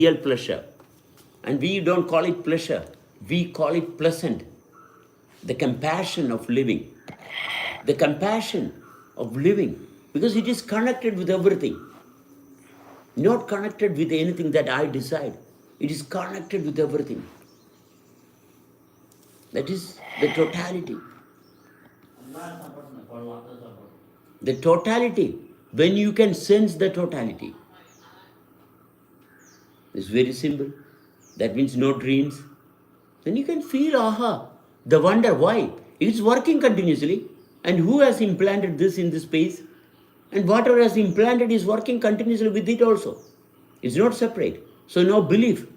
real pleasure. And we don't call it pleasure, we call it pleasant. The compassion of living. The compassion of living. Because it is connected with everything. Not connected with anything that I decide. It is connected with everything. That is the totality. The totality. When you can sense the totality. It's very simple. That means no dreams. Then you can feel, aha, the wonder why. It's working continuously. And who has implanted this in this space? And whatever has implanted is working continuously with it also. It's not separate. So no belief.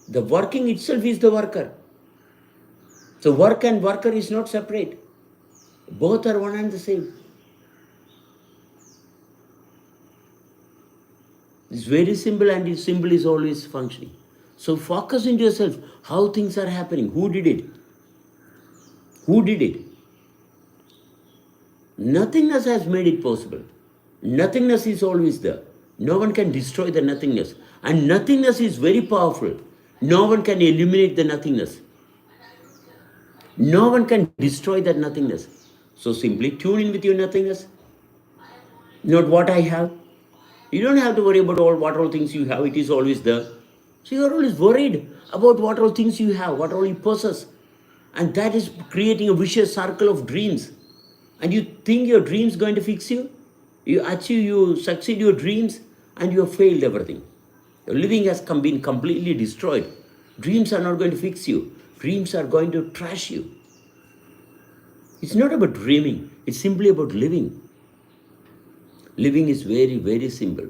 The working itself is the worker. So work and worker is not separate. Both are one and the same. It's very simple, and its symbol is always functioning. So focus into yourself, how things are happening. Who did it? Who did it? Nothingness has made it possible. Nothingness is always there. No one can destroy the nothingness. And nothingness is very powerful. No one can eliminate the nothingness. No one can destroy that nothingness. So simply tune in with your nothingness. Not what I have. You don't have to worry about what all things you have. It is always there. So you are always worried about what all things you have, what all you possess. And that is creating a vicious circle of dreams. And you think your dreams going to fix you? You succeed your dreams, and you have failed everything. Your living has been completely destroyed. Dreams are not going to fix you. Dreams are going to trash you. It's not about dreaming. It's simply about living. Living is very, very simple.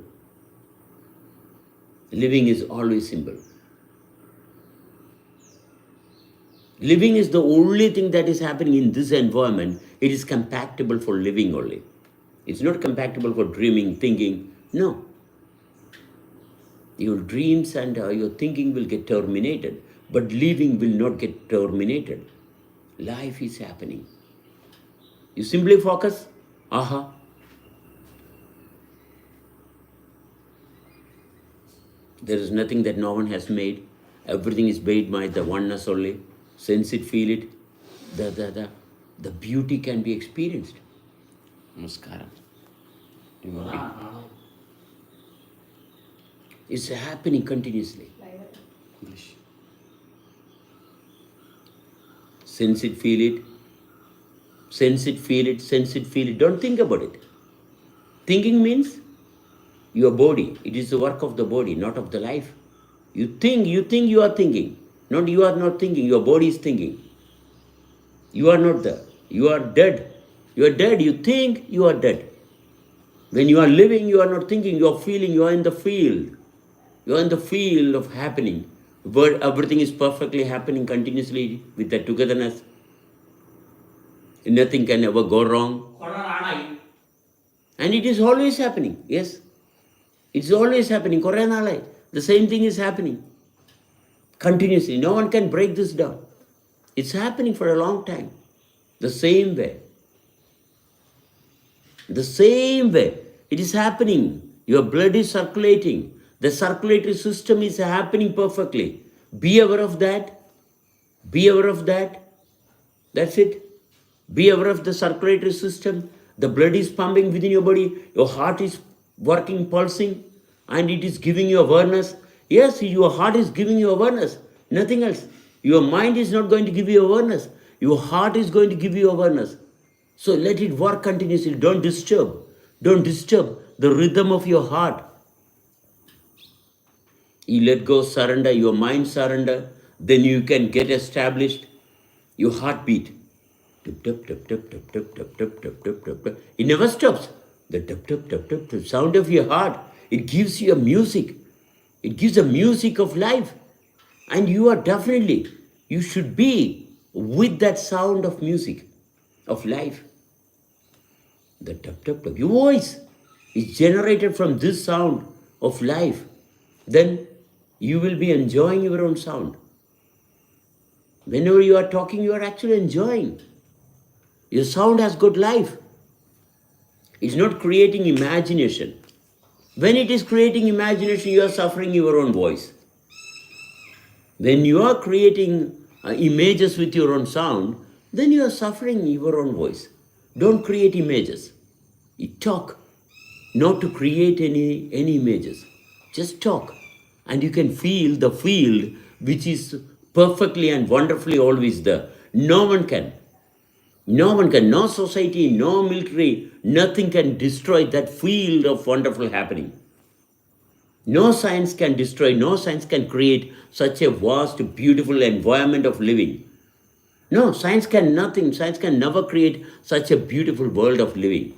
Living is always simple. Living is the only thing that is happening in this environment. It is compatible for living only. It's not compatible for dreaming, thinking. No. Your dreams and your thinking will get terminated, but living will not get terminated. Life is happening. You simply focus. Aha. There is nothing that no one has made. Everything is made by the oneness only. Sense it, feel it. The beauty can be experienced. Namaskaram. It's happening continuously. Sense it, feel it. Sense it, feel it. Sense it, feel it. Don't think about it. Thinking means your body. It is the work of the body, not of the life. You think you are thinking. Not you are not thinking. Your body is thinking. You are not there. You are dead. You are dead. You think you are dead. When you are living, you are not thinking. You are feeling. You are in the field. You are in the field of happening. Where everything is perfectly happening continuously with the togetherness. Nothing can ever go wrong. And it is always happening. Yes. It's always happening. The same thing is happening. Continuously. No one can break this down. It's happening for a long time. The same way. The same way. It is happening. Your blood is circulating. The circulatory system is happening perfectly. Be aware of that. Be aware of that. That's it. Be aware of the circulatory system. The blood is pumping within your body. Your heart is working, pulsing, and it is giving you awareness. Yes, your heart is giving you awareness. Nothing else. Your mind is not going to give you awareness. Your heart is going to give you awareness. So let it work continuously. Don't disturb. Don't disturb the rhythm of your heart. You let go, surrender, your mind surrender, then you can get established. Your heartbeat. Tup, tup, tup, tup, tup, tup, tup, tup, tup, tup, tup, tup. It never stops. The tup, tup, tup, tup, tup, sound of your heart. It gives you a music. It gives a music of life. And you are definitely, you should be with that sound of music, of life. The tup, tup, tup. Your voice is generated from this sound of life. Then you will be enjoying your own sound. Whenever you are talking, you are actually enjoying. Your sound has got life. It's not creating imagination. When it is creating imagination, you are suffering your own voice. When you are creating images with your own sound, then you are suffering your own voice. Don't create images. You talk, not to create any images. Just talk. And you can feel the field which is perfectly and wonderfully always there. No one can. No one can, no society, no military, nothing can destroy that field of wonderful happening. No science can destroy, no science can create such a vast, beautiful environment of living. No, science can nothing, science can never create such a beautiful world of living.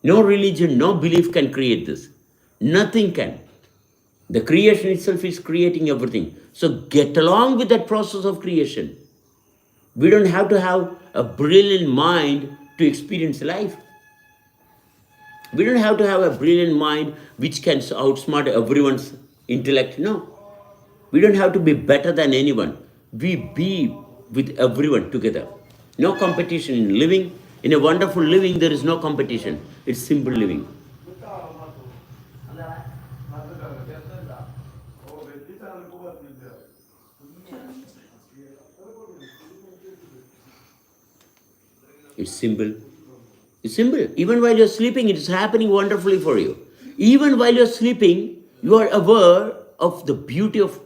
No religion, no belief can create this. Nothing can. The creation itself is creating everything. So get along with that process of creation. We don't have to have a brilliant mind to experience life. We don't have to have a brilliant mind which can outsmart everyone's intellect. No. We don't have to be better than anyone. We be with everyone together. No competition in living. In a wonderful living, there is no competition. It's simple living. It's simple. It's simple. Even while you're sleeping, it is happening wonderfully for you. Even while you're sleeping, you are aware of the beauty of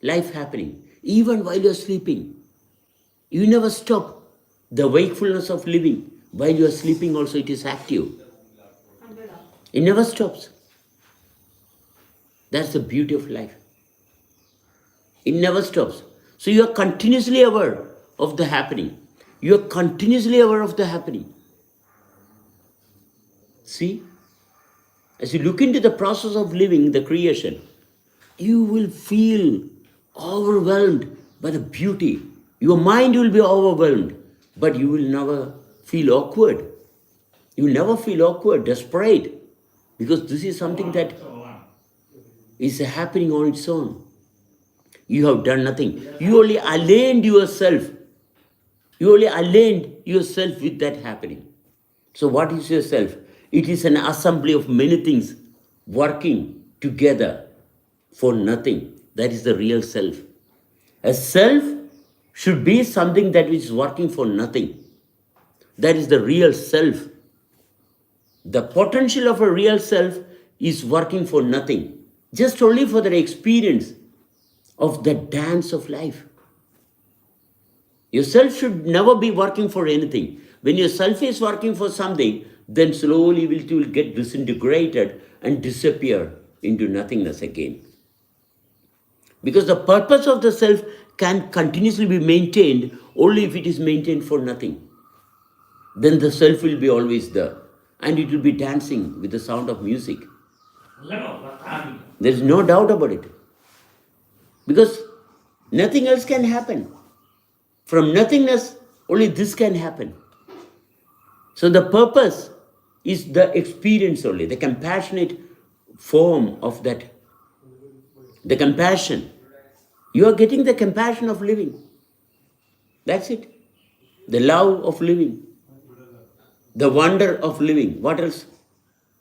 life happening. Even while you're sleeping, you never stop the wakefulness of living. While you're sleeping, also it is active. It never stops. That's the beauty of life. It never stops. So you are continuously aware of the happening. You are continuously aware of the happening. See, as you look into the process of living, the creation, you will feel overwhelmed by the beauty. Your mind will be overwhelmed, but you will never feel awkward. You will never feel awkward, desperate, because this is something that is happening on its own. You have done nothing. You only aligned yourself. You only aligned yourself with that happening. So what is yourself? It is an assembly of many things working together for nothing. That is the real self. A self should be something that is working for nothing. That is the real self. The potential of a real self is working for nothing, just only for the experience of the dance of life. Yourself should never be working for anything. When yourself is working for something, then slowly it will get disintegrated and disappear into nothingness again. Because the purpose of the self can continuously be maintained only if it is maintained for nothing. Then the self will be always there and it will be dancing with the sound of music. There is no doubt about it. Because nothing else can happen. From nothingness, only this can happen. So the purpose is the experience only, the compassionate form of that. The compassion. You are getting the compassion of living. That's it. The love of living. The wonder of living. What else?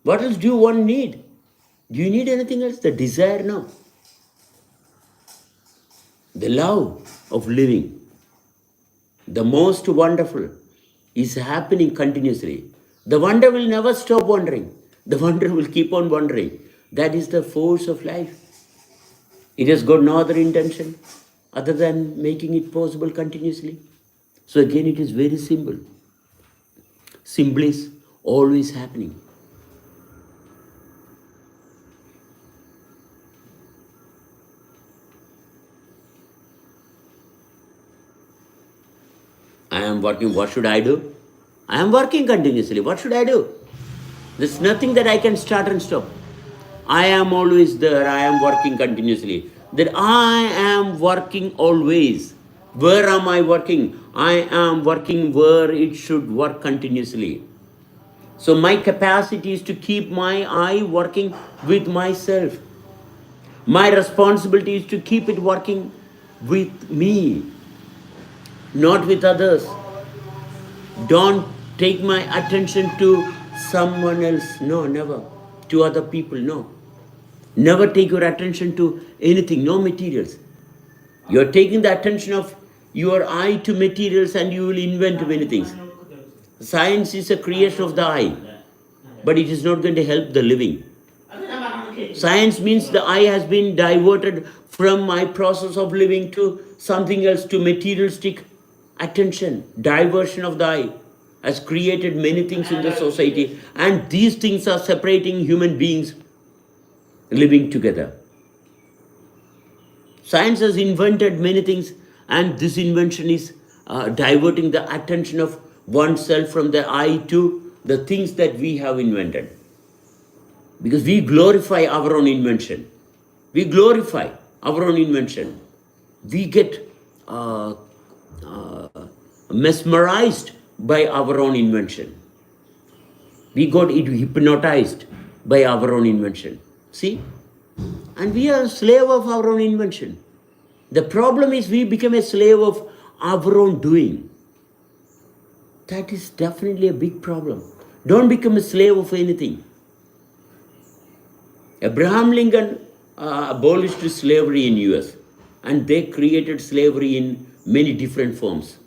What else do you one need? Do you need anything else? The desire? No. The love of living. The most wonderful is happening continuously. The wonder will never stop wondering. The wonder will keep on wondering. That is the force of life. It has got no other intention other than making it possible continuously. So again, it is very simple. Simple is always happening. I am working, what should I do? I am working continuously, what should I do? There's nothing that I can start and stop. I am always there, I am working continuously. That I am working always. Where am I working? I am working where it should work continuously. So my capacity is to keep my eye working with myself. My responsibility is to keep it working with me, not with others. Don't take my attention to someone else. No, never. to other people. No. Never take your attention to anything, no materials. You're taking the attention of your eye to materials and you will invent many things. Science is a creation of the eye, but it is not going to help the living. Science means the eye has been diverted from my process of living to something else, to materialistic attention. Diversion of the eye has created many things in the society, and these things are separating human beings living together. Science has invented many things, and this invention is diverting the attention of oneself from the eye to the things that we have invented. Because we glorify our own invention. We glorify our own invention. We get mesmerized by our own invention. We got hypnotized by our own invention. See? And we are a slave of our own invention. The problem is we become a slave of our own doing. That is definitely a big problem. Don't become a slave of anything. Abraham Lincoln abolished slavery in US, and they created slavery in many different forms.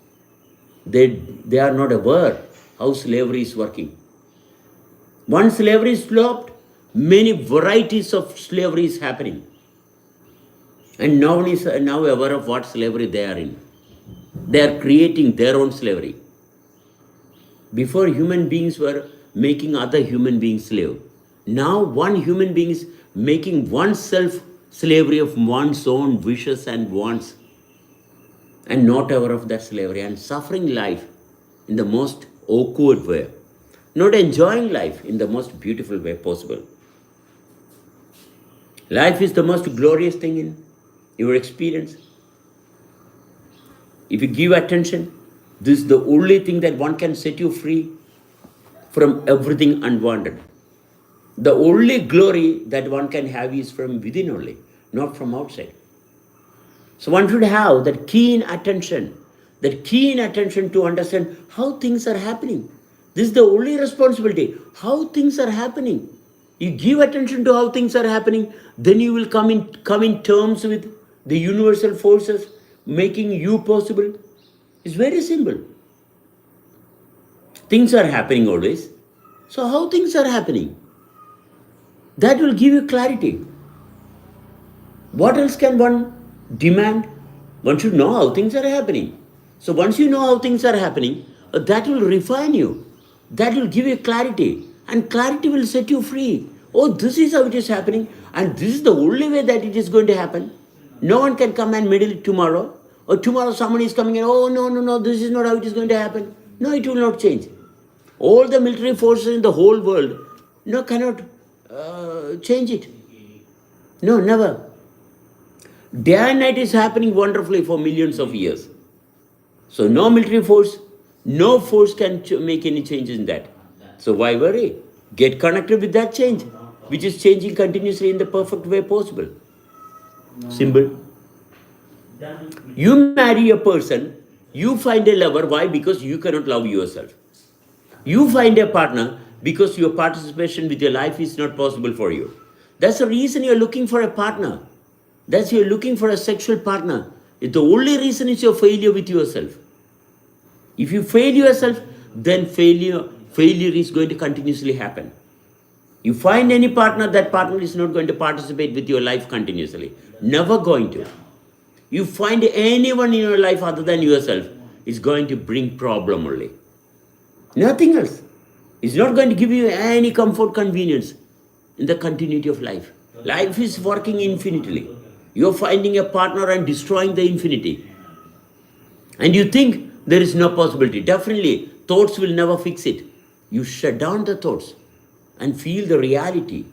They are not aware how slavery is working. Once slavery is stopped, many varieties of slavery is happening. And no one is now aware of what slavery they are in. They are creating their own slavery. Before, human beings were making other human beings slave. Now one human being is making oneself slavery of one's own wishes and wants, and not aware of that slavery, and suffering life in the most awkward way, not enjoying life in the most beautiful way possible. Life is the most glorious thing in your experience. If you give attention, this is the only thing that one can set you free from everything unwanted. The only glory that one can have is from within only, not from outside. So one should have that keen attention to understand how things are happening. This is the only responsibility, how things are happening. You give attention to how things are happening, then you will come in terms with the universal forces making you possible. It's very simple. Things are happening always. So how things are happening? That will give you clarity. What else can one demand? One should know how things are happening. So once you know how things are happening, that will refine you. That will give you clarity. And clarity will set you free. Oh, this is how it is happening. And this is the only way that it is going to happen. No one can come and meddle it tomorrow. Or tomorrow someone is coming and, oh, no, this is not how it is going to happen. No, it will not change. All the military forces in the whole world, cannot change it. No, never. Day and night is happening wonderfully for millions of years. So no military force, no force can make any changes in that. So why worry? Get connected with that change, which is changing continuously in the perfect way possible. Simple. You marry a person, you find a lover. Why? Because you cannot love yourself. You find a partner because your participation with your life is not possible for you. That's the reason you're looking for a partner. That's you're looking for a sexual partner. The only reason is your failure with yourself. If you fail yourself, then failure is going to continuously happen. You find any partner, that partner is not going to participate with your life continuously. Never going to. You find anyone in your life other than yourself, is going to bring problem only. Nothing else. It's not going to give you any comfort, convenience in the continuity of life. Life is working infinitely. You're finding a partner and destroying the infinity. And you think there is no possibility. Definitely, thoughts will never fix it. You shut down the thoughts and feel the reality.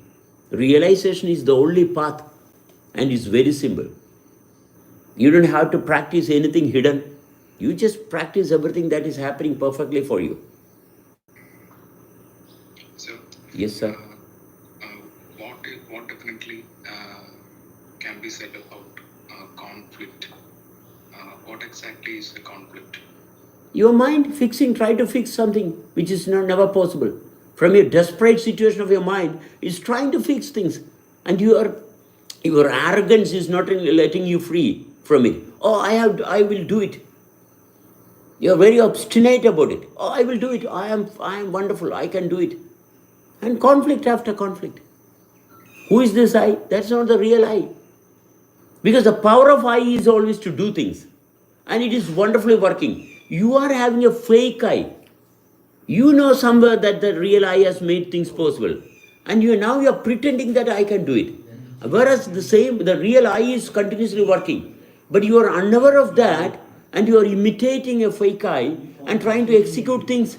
Realization is the only path, and it's very simple. You don't have to practice anything hidden. You just practice everything that is happening perfectly for you. So, Yes, sir. what definitely can be said about conflict? What exactly is a conflict? Your mind try to fix something which is never possible. from your desperate situation of your mind, is trying to fix things. And your arrogance is not letting you free from it. Oh, I will do it. You're very obstinate about it. Oh, I will do it. I am wonderful. I can do it. And conflict after conflict. Who is this I? That's not the real I. Because the power of I is always to do things. And it is wonderfully working. You are having a fake I. You know somewhere that the real I has made things possible. And now you are pretending that I can do it. Whereas the real I is continuously working. But you are unaware of that, and you are imitating a fake I and trying to execute things.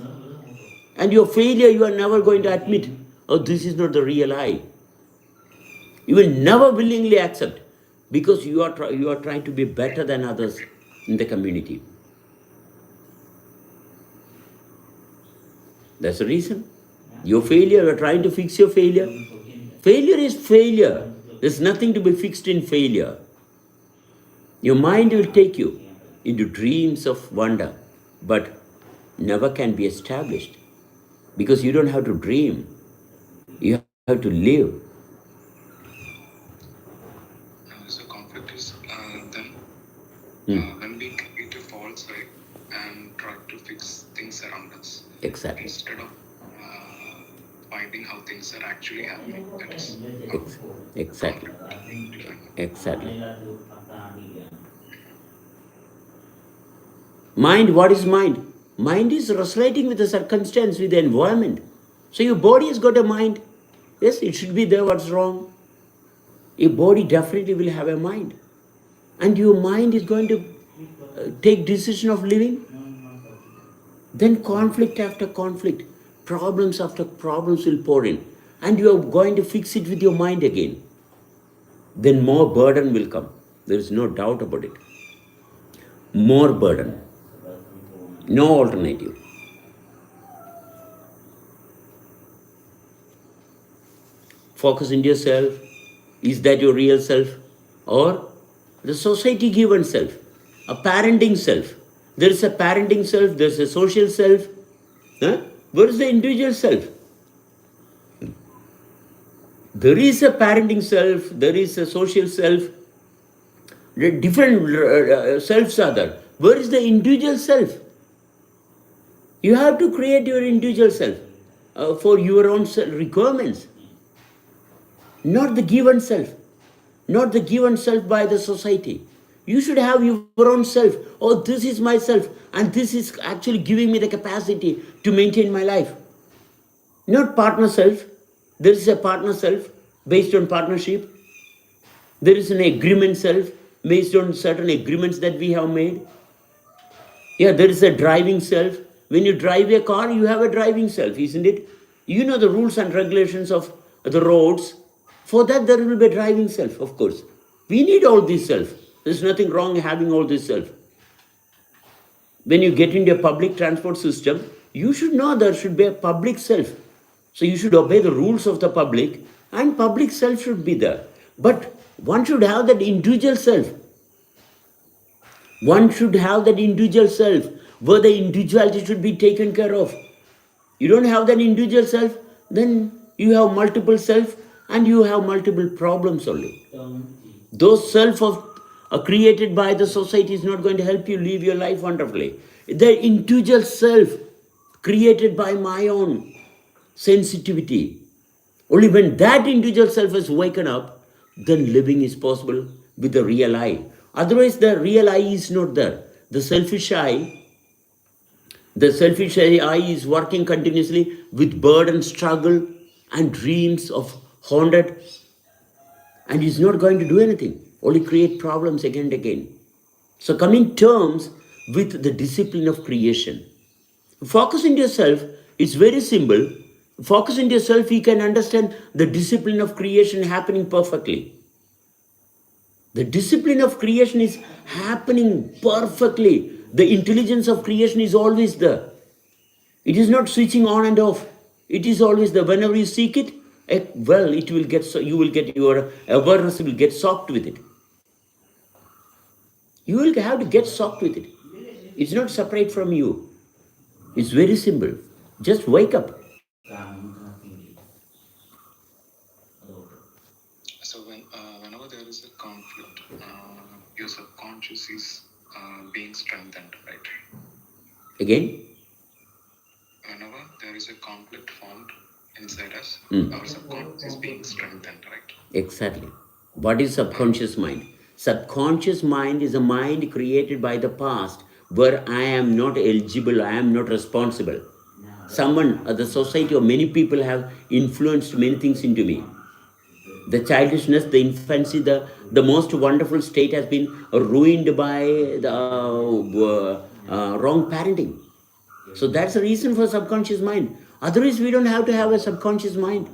And your failure, you are never going to admit, oh, this is not the real I. You will never willingly accept, because you are trying to be better than others in the community. That's the reason. Your failure, you are trying to fix your failure. Failure is failure. There's nothing to be fixed in failure. Your mind will take you into dreams of wonder, but never can be established, because you don't have to dream. You have to live. So conflict is then when we create a false I and try to fix things around us, Exactly. instead of finding how things are actually happening. That is Exactly. Exactly. Mind, what is mind? Mind is resonating with the circumstance, with the environment. So your body has got a mind. Yes, it should be there. What's wrong? Your body definitely will have a mind. And your mind is going to take decision of living. Then conflict after conflict, problems after problems will pour in. And you are going to fix it with your mind again. Then more burden will come. There is no doubt about it. More burden. No alternative. Focus in yourself. Is that your real self? Or the society given self? A parenting self. There is a parenting self, there is a social self. Huh? Where is the individual self? There is a parenting self, there is a social self. The different selves are there. Where is the individual self? You have to create your individual self for your own requirements. Not the given self. Not the given self by the society. You should have your own self. Oh, this is myself, and this is actually giving me the capacity to maintain my life. Not partner self. There is a partner self based on partnership. There is an agreement self based on certain agreements that we have made. Yeah, there is a driving self. When you drive a car, you have a driving self, isn't it? You know the rules and regulations of the roads. For that, there will be a driving self, of course. We need all this self. There's nothing wrong having all this self. When you get into a public transport system, you should know there should be a public self. So you should obey the rules of the public, and public self should be there. But one should have that individual self. One should have that individual self where the individuality should be taken care of. You don't have that individual self, then you have multiple self and you have multiple problems only. Those self are created by the society is not going to help you live your life wonderfully. The individual self created by my own sensitivity. Only when that individual self is waken up, then living is possible with the real I. Otherwise, the real I is not there. The selfish I is working continuously with burden, struggle, and dreams of haunted, and is not going to do anything, only create problems again and again. So come in terms with the discipline of creation. Focus into yourself, it's very simple. Focus into yourself, you can understand the discipline of creation happening perfectly. The discipline of creation is happening perfectly. The intelligence of creation is always there. It is not switching on and off. It is always there. Whenever you seek it, well, it will get so you will get your awareness will get soaked with it. You will have to get soaked with it. It's not separate from you. It's very simple. Just wake up. is a conflict, your subconscious is being strengthened, right? Again? Whenever there is a conflict formed inside us, Hmm. our subconscious is being strengthened, right? Exactly. What is subconscious mind? Subconscious mind is a mind created by the past where I am not eligible, I am not responsible. Someone, the society or many people have influenced many things into me. The childishness, the infancy, the most wonderful state has been ruined by the wrong parenting. So that's the reason for subconscious mind. Otherwise, we don't have to have a subconscious mind.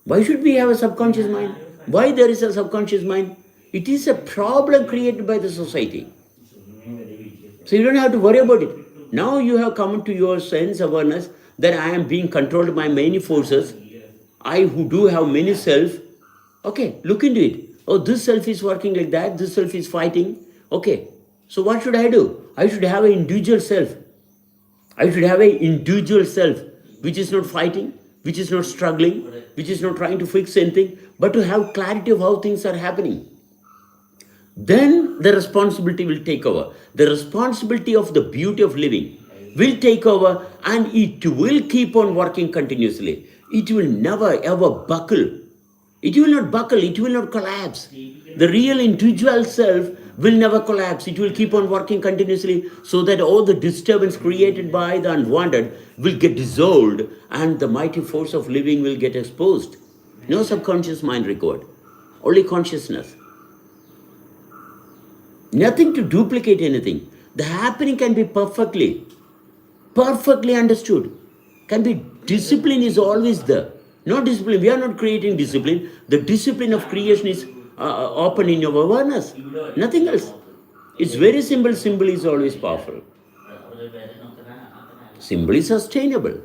Why should we have a subconscious mind? Why there is a subconscious mind? It is a problem created by the society. So you don't have to worry about it. Now you have come to your sense awareness that I am being controlled by many forces. I who do have many self. Okay, look into it. Oh, this self is working like that. This self is fighting. Okay, so what should I do? I should have an individual self. I should have an individual self which is not fighting, which is not struggling, which is not trying to fix anything, but to have clarity of how things are happening. Then the responsibility will take over. The responsibility of the beauty of living will take over, and it will keep on working continuously. It will never ever buckle. It will not buckle, it will not collapse. The real individual self will never collapse. It will keep on working continuously so that all the disturbance created by the unwanted will get dissolved and the mighty force of living will get exposed. No subconscious mind record, only consciousness. Nothing to duplicate anything. The happening can be perfectly understood. Can be discipline is always there. No discipline. We are not creating discipline. The discipline of creation is open in your awareness. Nothing else. It's very simple. Symbol is always powerful. Symbol is sustainable.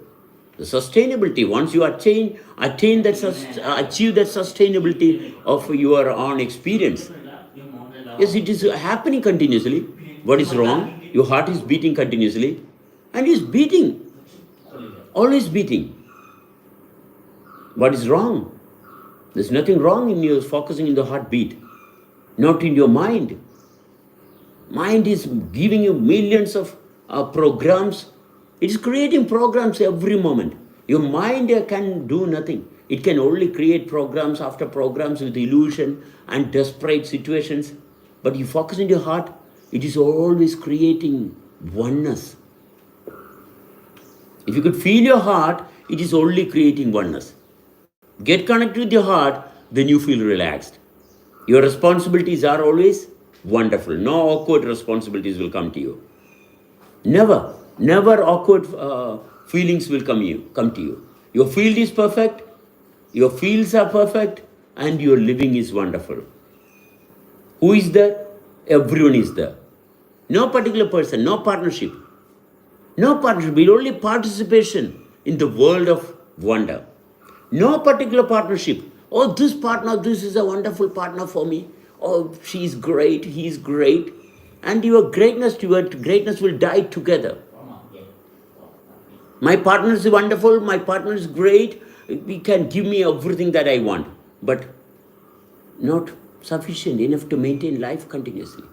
The sustainability, once you achieve that sustainability of your own experience. Yes, it is happening continuously. What is wrong? Your heart is beating continuously. And it's beating. Always beating. What is wrong? There's nothing wrong in you focusing in the heartbeat. Not in your mind. Mind is giving you millions of programs. It is creating programs every moment. Your mind can do nothing. It can only create programs after programs with illusion and desperate situations. But you focus in your heart, it is always creating oneness. If you could feel your heart, it is only creating oneness. Get connected with your heart, then you feel relaxed. Your responsibilities are always wonderful. No awkward responsibilities will come to you. Never awkward feelings will come to you. Your field is perfect, your fields are perfect, and your living is wonderful. Who is there? Everyone is there. No particular person, no partnership. No partnership, but only participation in the world of wonder. No particular partnership. Oh, this partner, this is a wonderful partner for me. Oh, she's great, he's great. And your greatness will die together. My partner is wonderful, my partner is great, he can give me everything that I want, but not sufficient enough to maintain life continuously.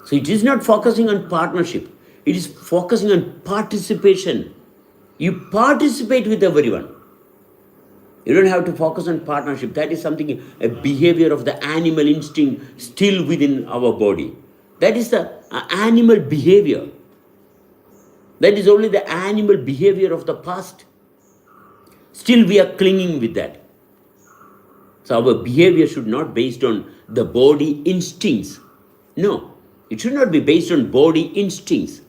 So it is not focusing on partnership, it is focusing on participation. You participate with everyone. You don't have to focus on partnership. That is something, a behavior of the animal instinct still within our body. That is the animal behavior. That is only the animal behavior of the past. Still we are clinging with that. So our behavior should not be based on the body instincts. No, it should not be based on body instincts.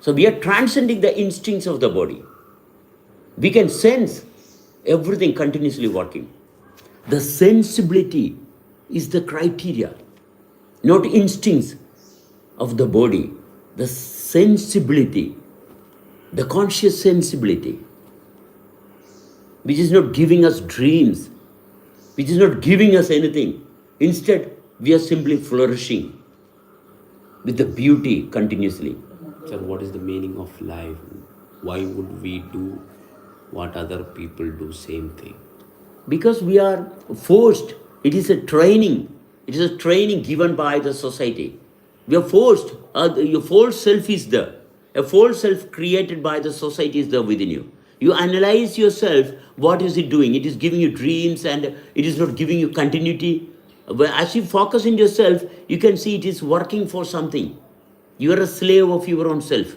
So we are transcending the instincts of the body. We can sense everything continuously working. The sensibility is the criteria, not instincts of the body. The sensibility, the conscious sensibility, which is not giving us dreams, which is not giving us anything. Instead, we are simply flourishing with the beauty continuously. Sir, what is the meaning of life? Why would we do what other people do, same thing? Because we are forced It is a training. It is a training given by the society. We are forced. Your false self is there. A false self created by the society is there within you. You analyze yourself. What is it doing? It is giving you dreams and it is not giving you continuity. But as you focus on yourself, you can see it is working for something. You are a slave of your own self,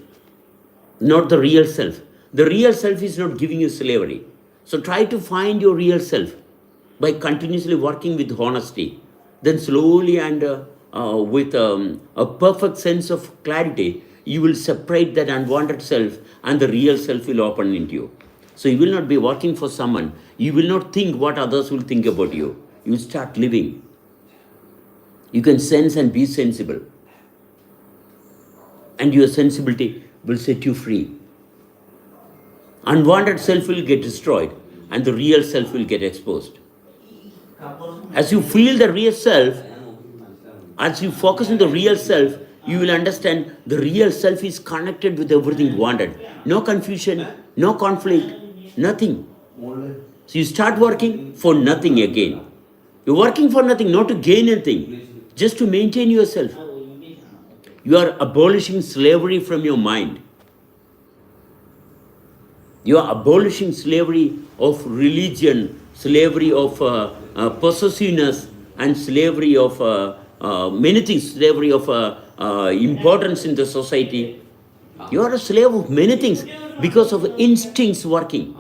not the real self. The real self is not giving you slavery. So try to find your real self by continuously working with honesty. Then slowly and with a perfect sense of clarity, you will separate that unwanted self and the real self will open into you. So you will not be working for someone. You will not think what others will think about you. You start living. You can sense and be sensible. And your sensibility will set you free. Unwanted self will get destroyed and the real self will get exposed. As you feel the real self, as you focus on the real self, you will understand the real self is connected with everything wanted. No confusion, no conflict, nothing. So you start working for nothing again. You're working for nothing, not to gain anything, just to maintain yourself. You are abolishing slavery from your mind. You are abolishing slavery of religion, slavery of possessiveness, and slavery of many things, slavery of importance in the society. You are a slave of many things because of instincts working.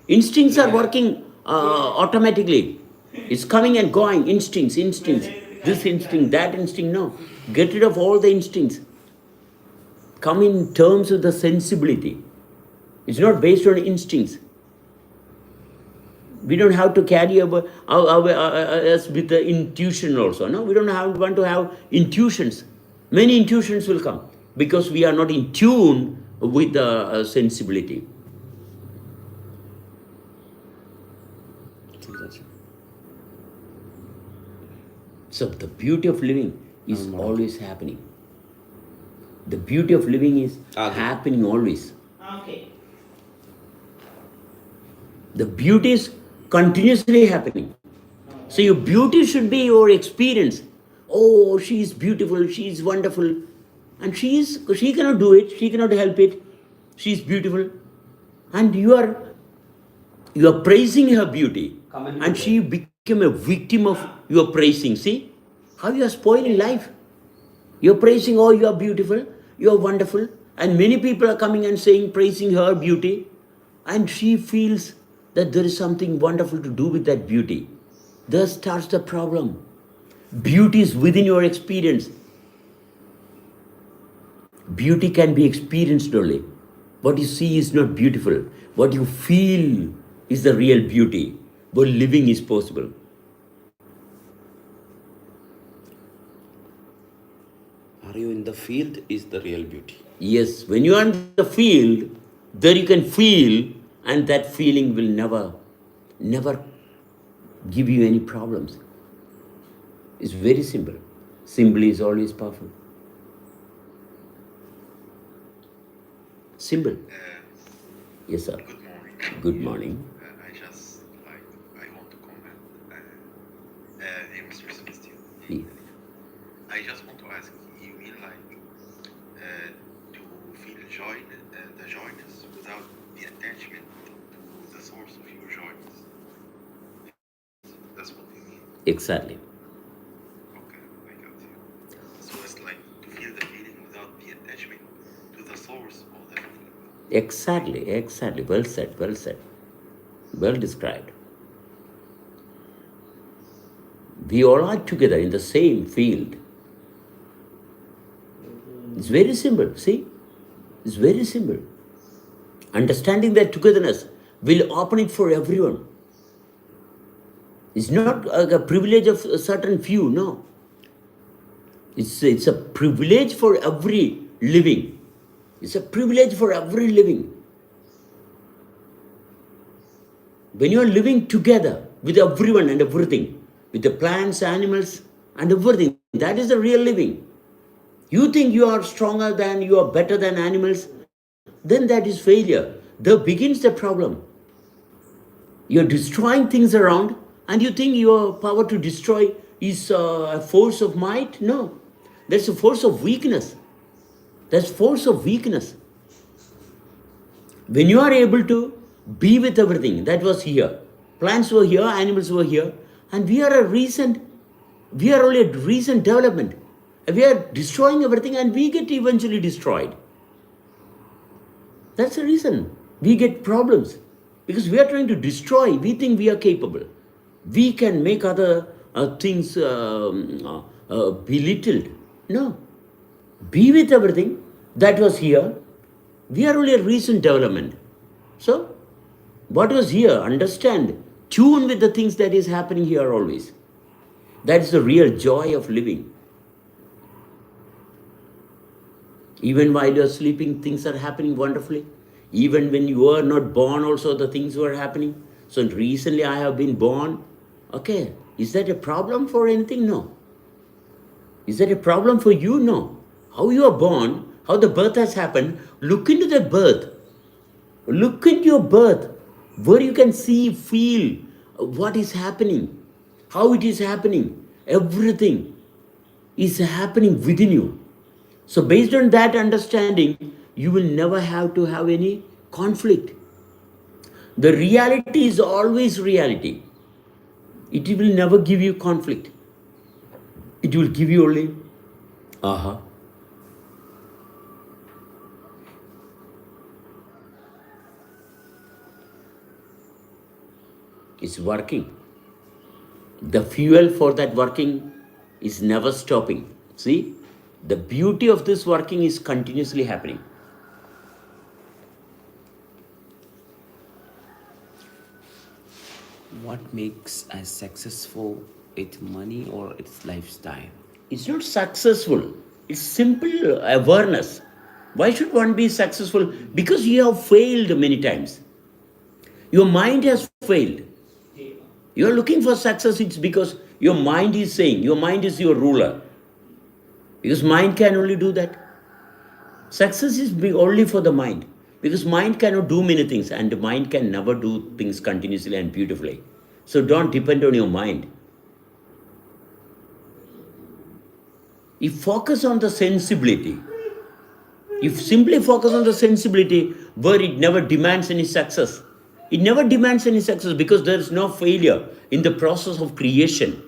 Instincts are working automatically. It's coming and going, instincts. This instinct, that instinct, no. Get rid of all the instincts. Come in terms of the sensibility. It's not based on instincts. We don't have to carry us with the intuition also. No, we don't want to have intuitions. Many intuitions will come because we are not in tune with the sensibility. So the beauty of living is always happening. The beauty of living is happening always. Okay. The beauty is continuously happening. So your beauty should be your experience. Oh, she is beautiful, she is wonderful. And she cannot do it, she cannot help it. She is beautiful. And you are praising her beauty. And she became a victim of your praising. See how you are spoiling life. You are praising, oh, you are beautiful, you are wonderful. And many people are coming and saying, praising her beauty. And she feels that there is something wonderful to do with that beauty. Thus starts the problem. Beauty is within your experience. Beauty can be experienced only. What you see is not beautiful. What you feel is the real beauty. But living is possible. Are you in the field is the real beauty. Yes, when you are in the field, there you can feel, and that feeling will never give you any problems. It's very simple. Simple is always powerful. Simple. Yes, sir. Good morning. Good morning. I want to comment. Hey, Mr. Sebastian. Yeah. I just want to ask, you mean to feel joy, the joyness without the attachment to the source of your joyness? That's what you mean? Exactly. Okay, I got you. So it's like to feel the feeling without the attachment to the source of the feeling. Exactly. Well said. Well described. We all are together in the same field. It's very simple. See? It's very simple. Understanding that togetherness will open it for everyone. It's not a privilege of a certain few, no. It's a privilege for every living. It's a privilege for every living. When you are living together with everyone and everything, with the plants, animals, and everything, that is the real living. You think you are stronger than, you are better than animals, then that is failure. There begins the problem. You are destroying things around And you think your power to destroy is a force of might? No. That's a force of weakness. That's force of weakness. When you are able to be with everything that was here, plants were here, animals were here, and we are only a recent development. We are destroying everything and we get eventually destroyed. That's the reason we get problems. Because we are trying to destroy, we think we are capable. We can make other things belittled. No. Be with everything that was here. We are only a recent development. So, what was here? Understand. Tune with the things that is happening here always. That's the real joy of living. Even while you're sleeping, things are happening wonderfully. Even when you were not born, also the things were happening. So recently I have been born. Okay, is that a problem for anything? No. Is that a problem for you? No. How you are born, how the birth has happened, look into the birth. Look into your birth, where you can see, feel what is happening, how it is happening. Everything is happening within you. So based on that understanding, you will never have to have any conflict. The reality is always reality. It will never give you conflict. It will give you only, aha. It's working. The fuel for that working is never stopping. See, the beauty of this working is continuously happening. What makes us successful? It's money or it's lifestyle? It's not successful. It's simple awareness. Why should one be successful? Because you have failed many times. Your mind has failed. You are looking for success, it's because your mind is saying, your mind is your ruler. Because mind can only do that. Success is only for the mind. Because mind cannot do many things and the mind can never do things continuously and beautifully. So don't depend on your mind. You focus on the sensibility. You simply focus on the sensibility where it never demands any success. It never demands any success because there is no failure in the process of creation.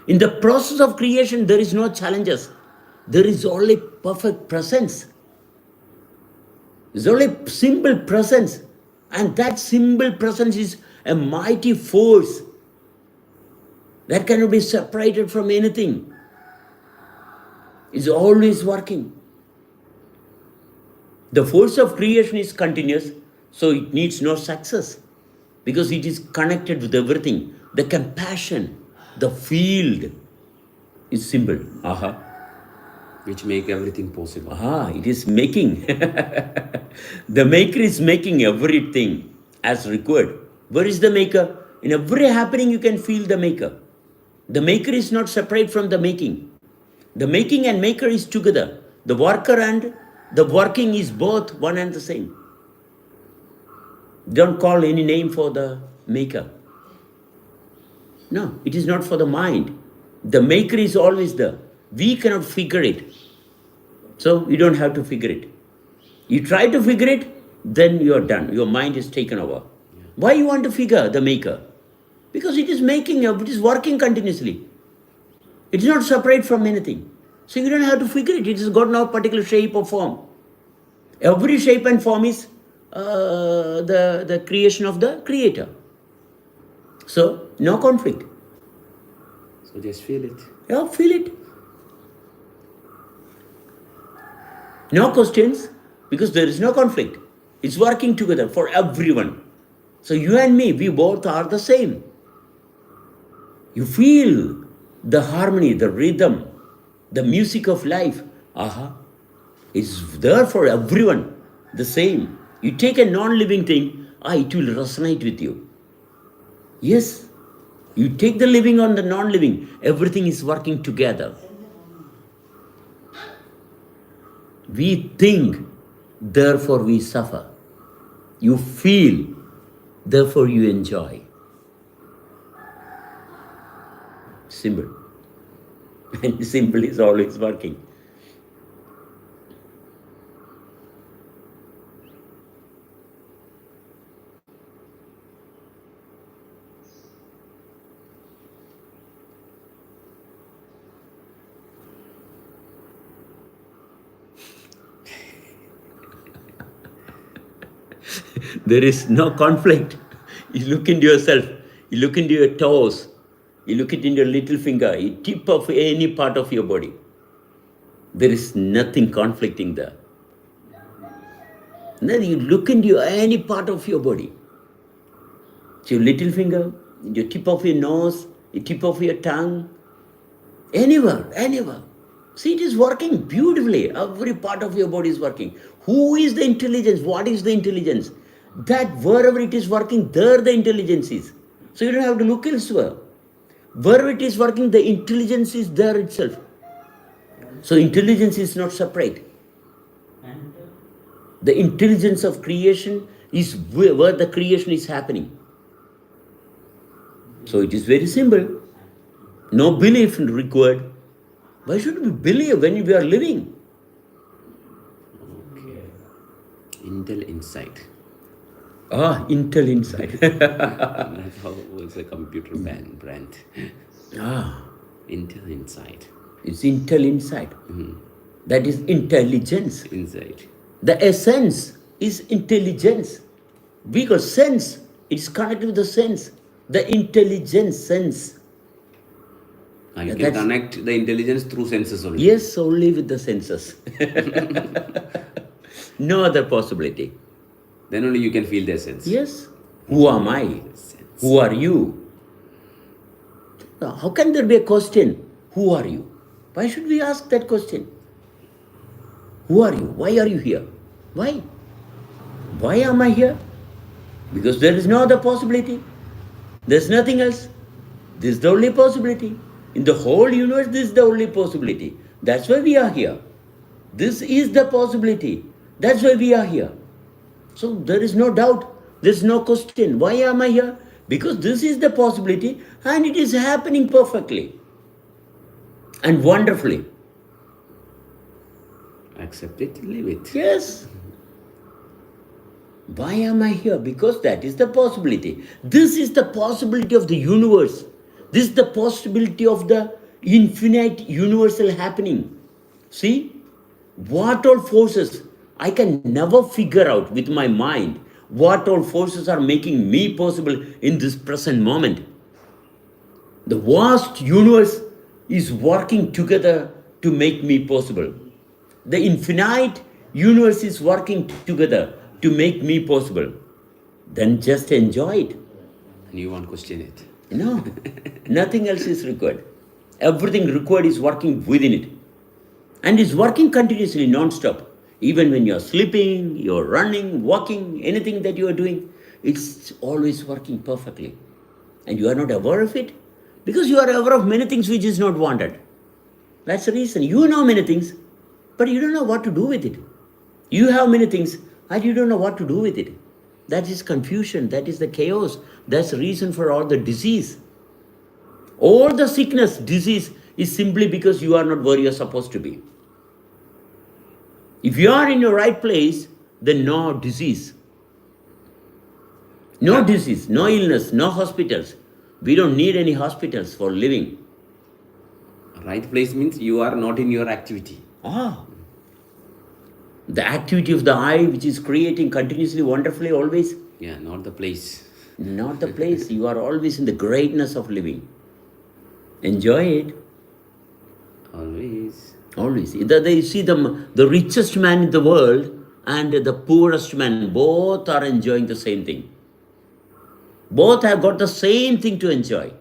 In the process of creation, there is no challenges. There is only perfect presence. There's only simple presence. And that simple presence is a mighty force that cannot be separated from anything. It's always working. The force of creation is continuous, so it needs no success because it is connected with everything. The compassion, the field is simple. Aha. Which make everything possible. Aha, it is making. The maker is making everything as required. Where is the maker? In every happening you can feel the maker. The maker is not separate from the making. The making and maker is together. The worker and the working is both one and the same. Don't call any name for the maker. No, it is not for the mind. The maker is always there. We cannot figure it. So you don't have to figure it. You try to figure it, then you are done. Your mind is taken over. Why you want to figure the maker? Because it is making, it is working continuously. It is not separate from anything. So you don't have to figure it. It has got no particular shape or form. Every shape and form is the creation of the creator. So no conflict. So just feel it. Yeah, feel it. No questions, because there is no conflict. It's working together for everyone. So you and me, we both are the same. You feel the harmony, the rhythm, the music of life. Aha. It's there for everyone, the same. You take a non-living thing, it will resonate with you. Yes. You take the living on the non-living, everything is working together. We think, therefore we suffer. You feel, therefore you enjoy. Simple. And simple is always working. There is no conflict. You look into yourself, you look into your toes, you look into your little finger, you tip of any part of your body. There is nothing conflicting there. Then you look into any part of your body. So your little finger, your tip of your nose, your tip of your tongue, anywhere, anywhere. See, it is working beautifully. Every part of your body is working. Who is the intelligence? What is the intelligence? That wherever it is working, there the intelligence is. So you don't have to look elsewhere. Wherever it is working, the intelligence is there itself. So intelligence is not separate. The intelligence of creation is where the creation is happening. So it is very simple. No belief required. Why should we believe when we are living? Okay. Intel Insight. Intel Inside. That's how it's a computer brand. Intel Insight. It's Intel Inside. That is intelligence. Inside. The essence is intelligence. Because sense, it's connected with the sense. The intelligence sense. And you Yeah, can connect the intelligence through senses only. Yes, only with the senses. No other possibility. Then only you can feel the essence. Yes. Who am I? Who are you? How can there be a question? Who are you? Why should we ask that question? Who are you? Why are you here? Why? Why am I here? Because there is no other possibility. There's nothing else. This is the only possibility. In the whole universe, this is the only possibility. That's why we are here. This is the possibility. That's why we are here. So there is no doubt. There's no question. Why am I here? Because this is the possibility and it is happening perfectly and wonderfully. Accept it, live it. Yes. Why am I here? Because that is the possibility. This is the possibility of the universe. This is the possibility of the infinite universal happening. See, what all forces, I can never figure out with my mind what all forces are making me possible in this present moment. The vast universe is working together to make me possible. The infinite universe is working together to make me possible. Then just enjoy it. And you won't question it. No, nothing else is required. Everything required is working within it. And it's working continuously, non-stop. Even when you're sleeping, you're running, walking, anything that you are doing, it's always working perfectly. And you are not aware of it because you are aware of many things which is not wanted. That's the reason. You know many things, but you don't know what to do with it. You have many things and you don't know what to do with it. That is confusion. That is the chaos. That's the reason for all the disease. All the sickness, disease is simply because you are not where you are supposed to be. If you are in your right place, then no disease. No disease, no illness, no hospitals. We don't need any hospitals for living. Right place means you are not in your activity. The activity of the eye, which is creating continuously, wonderfully, always. Yeah, not the place. Not the place. You are always in the greatness of living. Enjoy it. Always. Always. You see the richest man in the world and the poorest man, both are enjoying the same thing. Both have got the same thing to enjoy.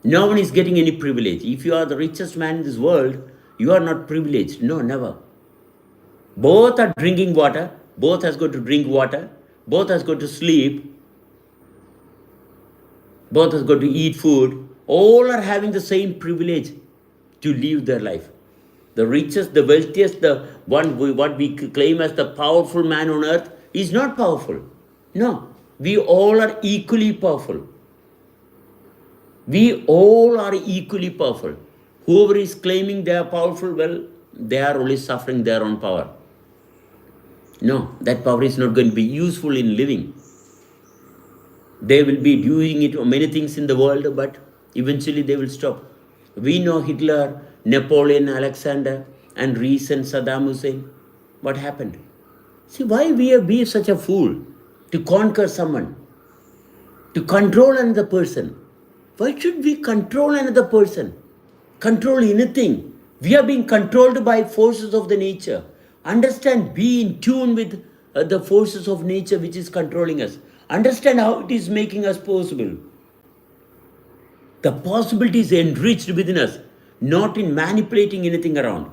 No one is getting any privilege. If you are the richest man in this world, you are not privileged. No, never. Both are drinking water. Both has got to drink water. Both has got to sleep. Both has got to eat food. All are having the same privilege to live their life. The richest, the wealthiest, the one what we claim as the powerful man on earth is not powerful. No, we all are equally powerful. We all are equally powerful. Whoever is claiming they are powerful, well, they are only suffering their own power. No, that power is not going to be useful in living. They will be doing it many things in the world, but eventually they will stop. We know Hitler, Napoleon, Alexander, and recent Saddam Hussein. What happened? See, why we are be such a fool to conquer someone, to control another person? Why should we control another person? Control anything. We are being controlled by forces of the nature. Understand, be in tune with the forces of nature which is controlling us. Understand how it is making us possible. The possibilities enriched within us, not in manipulating anything around.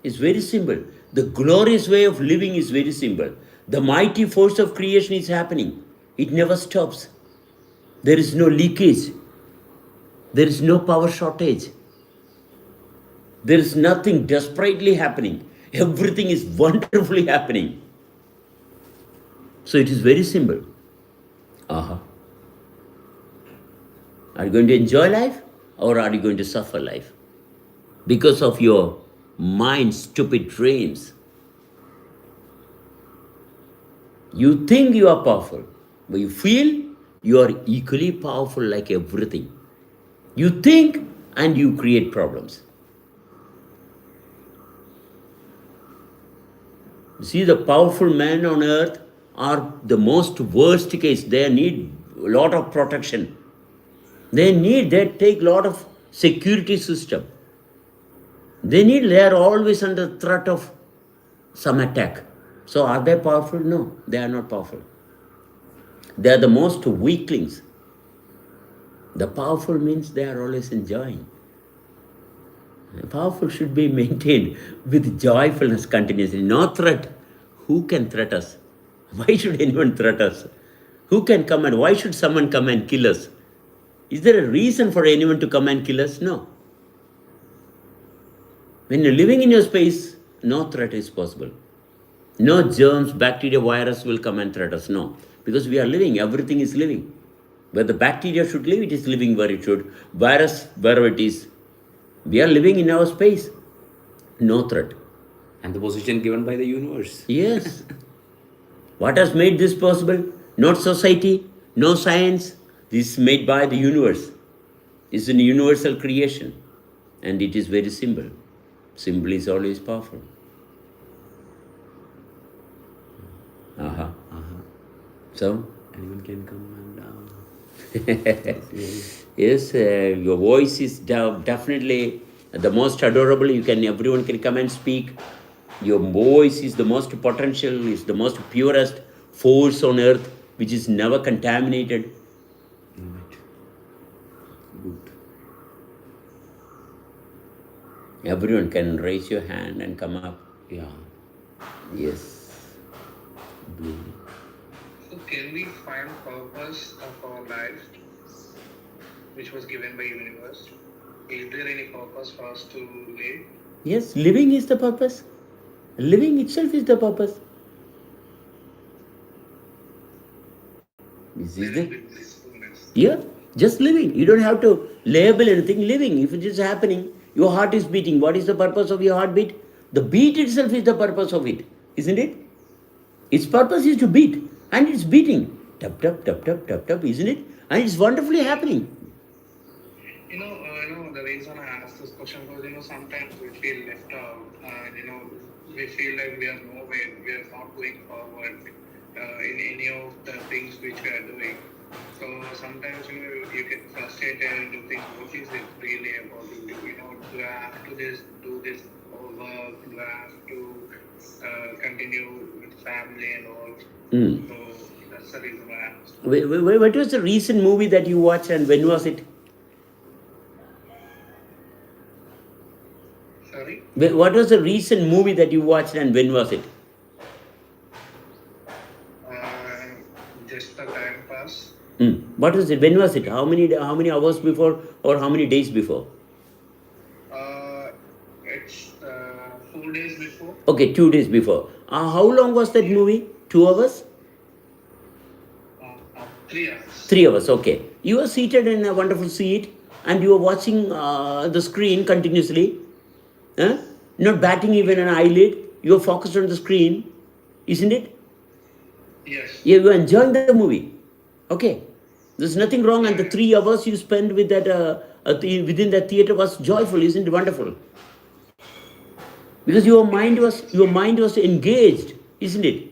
It's very simple. The glorious way of living is very simple. The mighty force of creation is happening. It never stops. There is no leakage. There is no power shortage. There is nothing desperately happening. Everything is wonderfully happening. So it is very simple. Aha. Are you going to enjoy life or are you going to suffer life? Because of your mind's stupid dreams. You think you are powerful, but you feel you are equally powerful like everything. You think and you create problems. See, the powerful men on earth are the most worst case. They need a lot of protection. They take a lot of security system. They are always under threat of some attack. So are they powerful? No, they are not powerful. They are the most weaklings. The powerful means they are always enjoying. The powerful should be maintained with joyfulness continuously, no threat. Who can threat us? Why should anyone threat us? Who can come and why should someone come and kill us? Is there a reason for anyone to come and kill us? No. When you're living in your space, no threat is possible. No germs, bacteria, virus will come and threat us. No. Because we are living, everything is living. Where the bacteria should live, it is living where it should. Virus, wherever it is. We are living in our space. No threat. And the position given by the universe. Yes. What has made this possible? Not society, no science. This is made by the universe. It's a universal creation. And it is very simple. Simple is always powerful. Aha. So? Anyone can come and Yes, your voice is definitely the most adorable. Everyone can come and speak. Your voice is the most potential, is the most purest force on earth, which is never contaminated. Right. Good. Everyone can raise your hand and come up. Yeah. Yes. Blue. So can we find purpose of our life, which was given by universe? Is there any purpose for us to live? Yes, living is the purpose. Living itself is the purpose. This is Living the with blissfulness. Yeah, just living. You don't have to label anything. Living. If it is happening, your heart is beating. What is the purpose of your heartbeat? The beat itself is the purpose of it, isn't it? Its purpose is to beat, and it's beating. Tap tap tap tap tap tap, isn't it? And it's wonderfully happening. The reason I asked this question was, sometimes we feel left out, and we feel like we are nowhere, we are not going forward in any of the things which we are doing. So sometimes you get frustrated and you think, what is it really about? Do I have to do this work? Do I have to continue with family and all? So that's the reason why I asked. What was the recent movie that you watched and when was it? Sorry? What was the recent movie that you watched and when was it? Just the time pass. What was it? When was it? How many hours before or how many days before? It's 4 days before. Okay, 2 days before. How long was that movie? 2 hours? 3 hours. 3 hours, okay. You were seated in a wonderful seat and you are watching the screen continuously, not batting even an eyelid, you are focused on the screen, isn't it? Yes. Yeah, you are enjoying the movie. Okay, there's nothing wrong, and the Yeah. 3 hours you spend with that within that theater was joyful, isn't it wonderful? Because your mind was engaged, isn't it?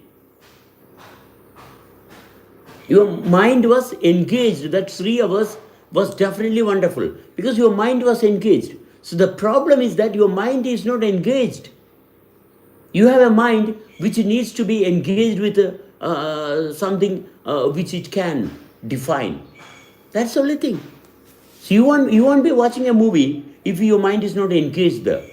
Your mind was engaged. That 3 hours was definitely wonderful because your mind was engaged. So the problem is that your mind is not engaged. You have a mind which needs to be engaged with something which it can define. That's the only thing. So you won't be watching a movie if your mind is not engaged there.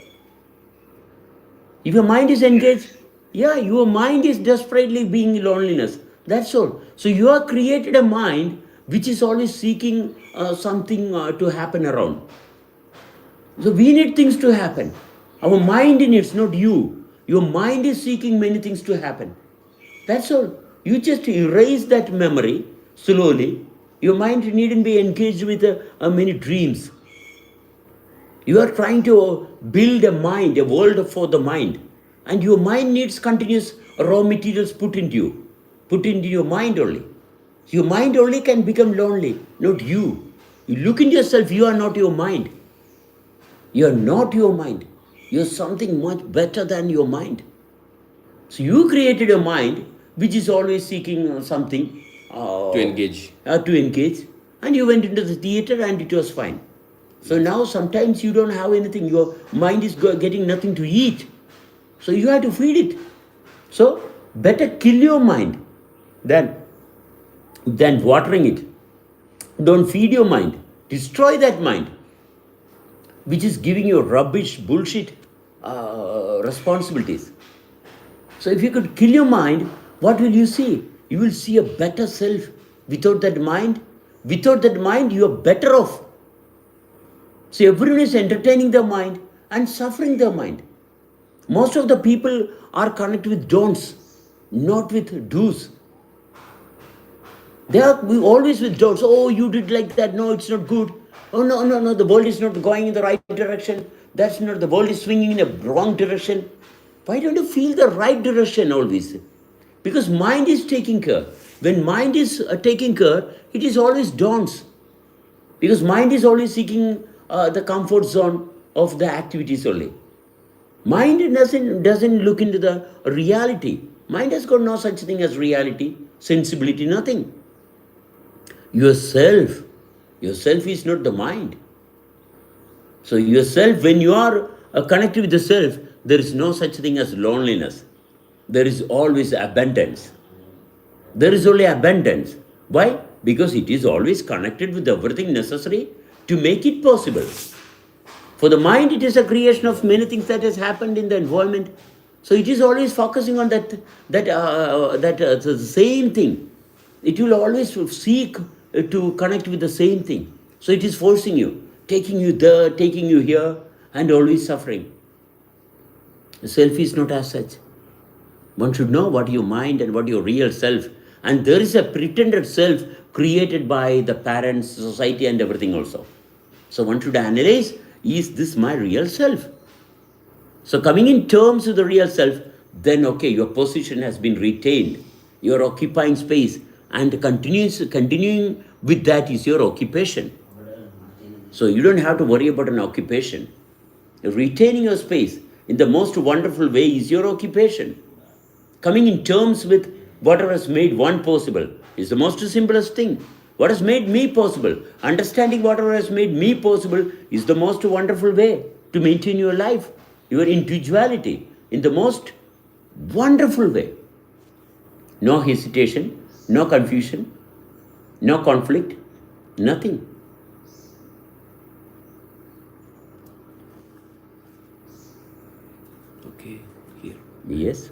If your mind is engaged, Yes. yeah, your mind is desperately being in loneliness. That's all. So you have created a mind which is always seeking something to happen around. So we need things to happen. Our mind needs, not you. Your mind is seeking many things to happen. That's all. You just erase that memory slowly. Your mind needn't be engaged with many dreams. You are trying to build a mind, a world for the mind. And your mind needs continuous raw materials put into your mind only. Your mind only can become lonely, not you. You look into yourself, you are not your mind. You are not your mind. You are something much better than your mind. So you created a mind which is always seeking something To engage. to engage, and you went into the theater and it was fine. So now sometimes you don't have anything. Your mind is getting nothing to eat. So you have to feed it. So better kill your mind than watering it. Don't feed your mind. Destroy that mind, which is giving you rubbish, bullshit responsibilities. So if you could kill your mind, what will you see? You will see a better self. Without that mind, you are better off. So everyone is entertaining their mind and suffering their mind. Most of the people are connected with don'ts, not with do's. They are always with don'ts. Oh, you did like that. No, it's not good. Oh, no, no, no. The world is not going in the right direction. That's not. The world is swinging in a wrong direction. Why don't you feel the right direction always? Because mind is taking care. When mind is taking care, it is always don'ts. Because mind is always seeking the comfort zone of the activities only. Mind doesn't look into the reality. Mind has got no such thing as reality, sensibility, nothing. Yourself is not the mind. So yourself, when you are connected with the self, there is no such thing as loneliness. There is always abundance. There is only abundance. Why? Because it is always connected with everything necessary to make it possible. For the mind, it is a creation of many things that has happened in the environment. So it is always focusing on the same thing. It will always seek to connect with the same thing. So it is forcing you, taking you there, taking you here, and always suffering. The self is not as such. One should know what your mind and what your real self. And there is a pretended self created by the parents, society, and everything also. So one should analyze, is this my real self? So coming in terms with the real self, then okay, your position has been retained. You are occupying space, and continuing with that is your occupation. So you don't have to worry about an occupation. Retaining your space in the most wonderful way is your occupation. Coming in terms with whatever has made one possible is the most simplest thing. What has made me possible? Understanding whatever has made me possible is the most wonderful way to maintain your life, your individuality in the most wonderful way. No hesitation, no confusion, no conflict, nothing. Okay, here. Yes.